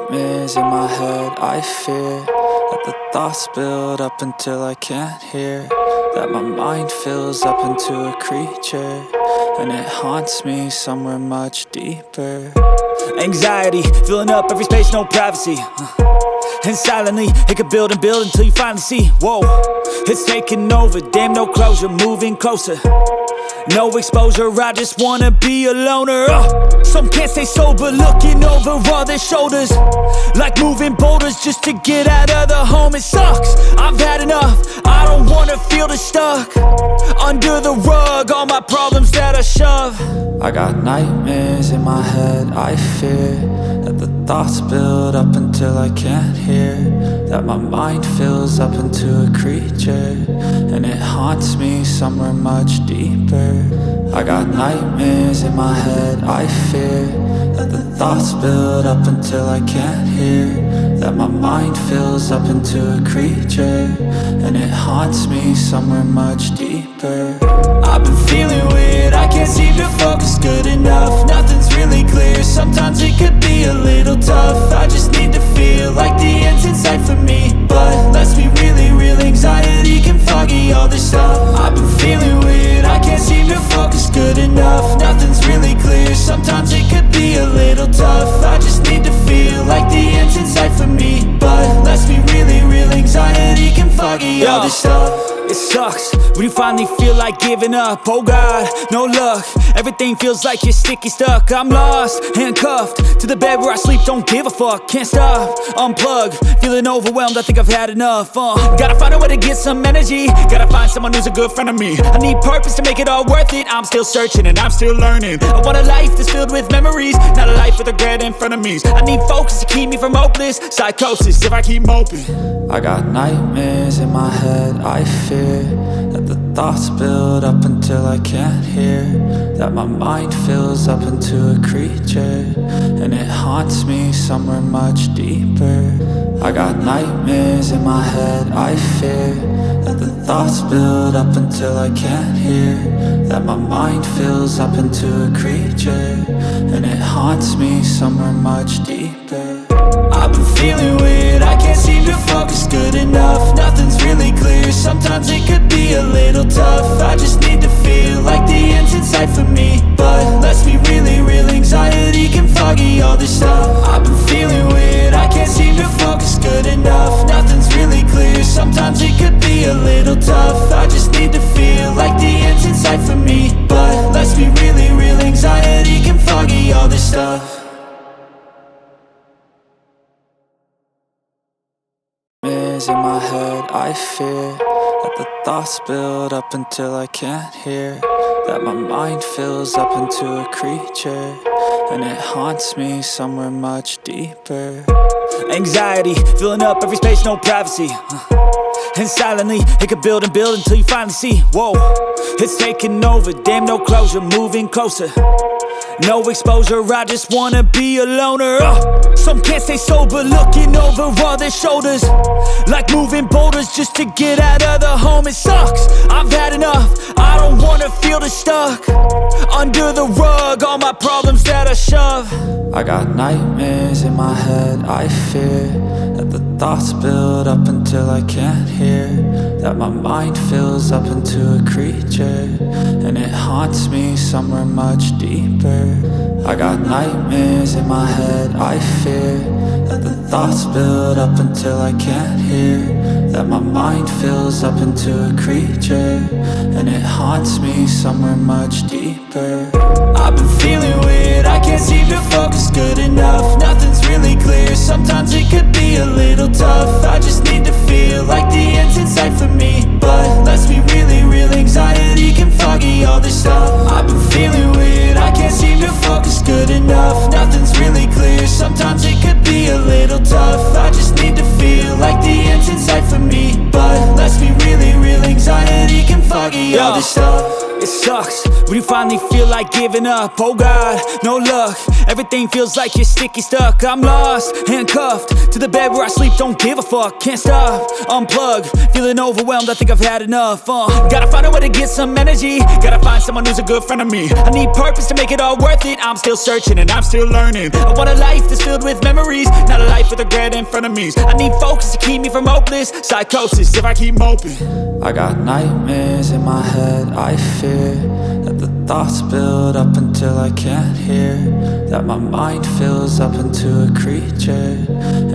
nightmares in my head. I fear that the thoughts build up until I can't hear, that my mind fills up into a creature, and it haunts me somewhere much deeper. Anxiety, filling up every space, no privacy. And silently, it could build and build until you finally see, whoa, it's taking over, damn, no closure, moving closer. No exposure, I just wanna be a loner. Some can't stay sober, looking over all their shoulders, like moving boulders just to get out of the home. It sucks, I've had enough, I don't wanna feel the stuck under the rug, all my problems that I shove. I got nightmares in my head. I fear that the thoughts build up until I can't hear, that my mind fills up into a creature, and it haunts me somewhere much deeper. I got nightmares in my head. I fear that the thoughts build up until I can't hear, that my mind fills up into a creature, and it haunts me somewhere much deeper. I've been feeling weird, I can't seem to focus good enough. Nothing's really clear, sometimes it could be a little tough. I just need to feel like the end's in sight for me, but let's be really real, anxiety can foggy all this stuff. I've been feeling weird, I can't seem to focus good enough. Nothing's really clear, sometimes it could be a little tough. I just need to feel like the end's in sight for me, but let's be really real, anxiety can foggy all this stuff. It sucks when you finally feel like giving up. Oh God, no luck, everything feels like you're sticky stuck. I'm lost, handcuffed to the bed where I sleep, don't give a fuck. Can't stop, unplug, feeling overwhelmed, I think I've had enough. Gotta find a way to get some energy, gotta find someone who's a good friend of me. I need purpose to make it all worth it, I'm still searching and I'm still learning. I want a life that's filled with memories, not a life with regret in front of me. I need focus to keep me from hopeless psychosis if I keep moping. I got nightmares in my head. I fear that the thoughts build up until I can't hear, that my mind fills up into a creature, and it haunts me somewhere much deeper. I got nightmares in my head. I fear that the thoughts build up until I can't hear, that my mind fills up into a creature, and it haunts me somewhere much deeper. I've been feeling weird, I can't seem to focus good enough. Nothing's really clear, sometimes it could be a little tough. I just need to feel like the end's in sight for me, but let's be really real, anxiety can foggy all this stuff. I've been feeling weird, I can't seem to focus good enough. Nothing's really clear, sometimes it could be a little tough. I just need to feel like the end's in sight for me, but let's be really real, anxiety can foggy all this stuff. In my head, I fear that the thoughts build up until I can't hear, that my mind fills up into a creature, and it haunts me somewhere much deeper. Anxiety, filling up every space, no privacy. And silently, it could build and build until you finally see, whoa, it's taking over, damn, no closure, moving closer. No exposure, I just wanna be a loner. Some can't stay sober, looking over all their shoulders, like moving boulders just to get out of the home. It sucks, I've had enough, I don't wanna feel the stuck under the rug, all my problems that I shove. I got nightmares in my head. I fear that the thoughts build up until I can't hear, that my mind fills up into a creature, and it haunts me somewhere much deeper. I got nightmares in my head. I fear that the thoughts build up until I can't hear, that my mind fills up into a creature, and it haunts me somewhere much deeper. I've been feeling weird, I can't seem to focus good enough. Nothing's really clear, sometimes it could be a little tough. I just need to feel like the end's in sight for me, but let's be really real, anxiety can foggy all this stuff. I've been feeling weird, I can't seem to focus good enough. Nothing's really clear, sometimes it could be a little tough. I just need to feel like the end's in sight for me, but let's be really real, anxiety can foggy all this stuff. It sucks when you finally feel like giving up. Oh God, no luck, everything feels like you're sticky stuck. I'm lost, handcuffed to the bed where I sleep, don't give a fuck. Can't stop, unplug, feeling overwhelmed, I think I've had enough. Gotta find a way to get some energy, gotta find someone who's a good friend of me. I need purpose to make it all worth it, I'm still searching and I'm still learning. I want a life that's filled with memories, not a life with regret and frenemies. I need focus to keep me from hopeless psychosis if I keep moping. I got nightmares in my head, I fear that the thoughts build up until I can't hear, that my mind fills up into a creature,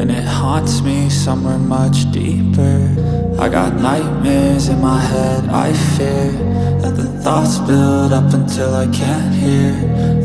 and it haunts me somewhere much deeper. I got nightmares in my head, I fear that the thoughts build up until I can't hear,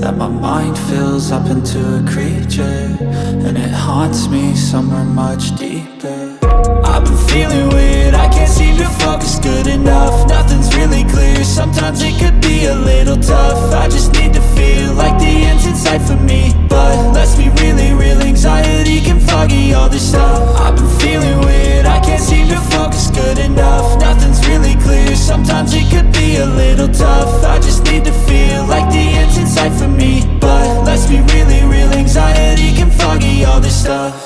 that my mind fills up into a creature, and it haunts me somewhere much deeper. I've been feeling weird, I can't seem to focus good enough. Nothing's really clear, sometimes it could be a little tough. I just need to feel like the end's in sight for me, but let's be really real, anxiety can foggy all this stuff. I've been feeling weird, I can't seem to focus good enough. Nothing's really clear, sometimes it could be a little tough. I just need to feel like the end's in sight for me, but let's be really real, anxiety can foggy all this stuff.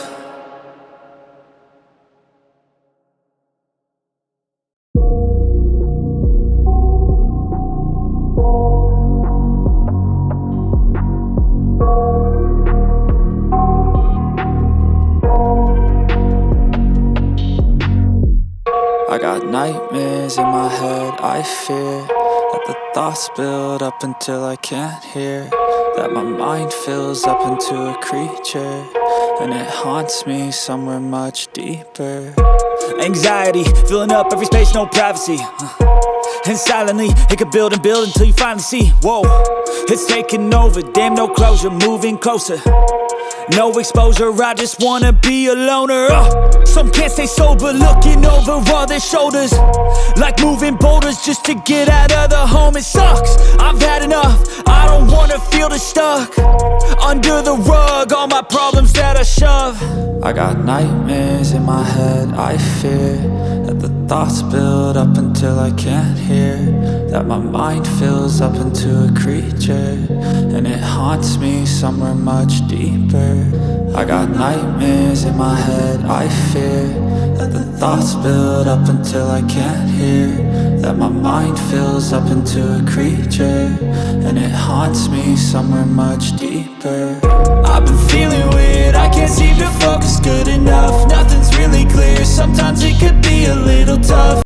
I got nightmares in my head, I fear that the thoughts build up until I can't hear, that my mind fills up into a creature, and it haunts me somewhere much deeper. Anxiety, filling up every space, no privacy. And silently, it could build and build until you finally see, whoa, it's taking over, damn no closure, moving closer. No exposure, I just wanna be a loner. Some can't stay sober, looking over all their shoulders, like moving boulders just to get out of the home. It sucks, I've had enough, I don't wanna feel the stuck under the rug, all my problems that I shove. I got nightmares in my head, I fear that the thoughts build up until I can't hear, that my mind fills up into a creature, and it haunts me somewhere much deeper. I got nightmares in my head, I fear that the thoughts build up until I can't hear, that my mind fills up into a creature, and it haunts me somewhere much deeper. I've been feeling weird, I can't seem to focus good enough. Nothing's really clear, sometimes it could be a little tough.